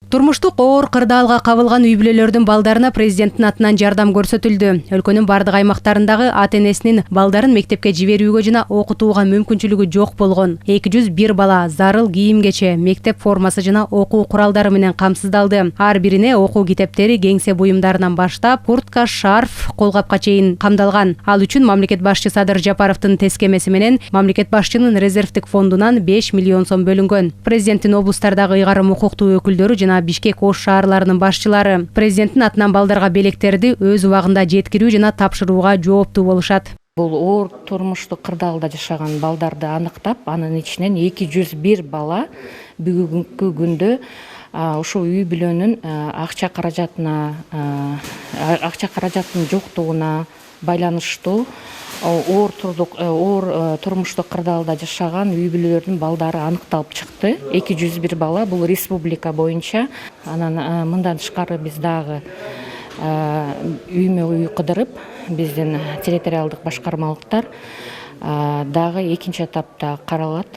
Турмуштук оор кырдаалга кабылган үй бүлөлөрдүн балдарына президенттин атынан жардам көрсөтүлдү. Өлкөнүн бардык аймактарындагы ата-энесинин балдарын мектепке жиберүүгө жана окутууга мүмкүнчүлүгү жок болгон 201 бала зарыл кийим-кече, мектеп формасы жана окуу куралдары менен камсыздалды. Ар бирине окуу китептери, кеңсе буюмдарынан баштап куртка, шарф, колгапка чейин камдалган. Ал үчүн мамлекет башчы Садыр Жапаровдун тескемеси менен мамлекет башчынын резервдик фондунан 5 миллион сом бөлүнгөн. Президенттин облустардагы ыйгарым укуктуу өкүлдөрү жана Бишкек Ош шаарларынын башчылары президенттин атынан балдарга белектерди өз убагында жеткирүү жана тапшырууга жооптуу болушат. Бул оор турмуштук кырдаалда жашаган балдарды аныктап, анын ичинен 201 бала бүгүнкү күндө ушул үй бүлөнүн акча каражатынын жоктугуна байланыштуу оор турмуштук кырдаалда жашаган үй бүлөлөрдүн балдары аныкталып чыкты. 201 бала, бул республика боюнча. Анан мындан тышкары биз дагы үймө үй кыдырып, биздин территориалдык башкармалыктар дагы экинчи этапта каралат.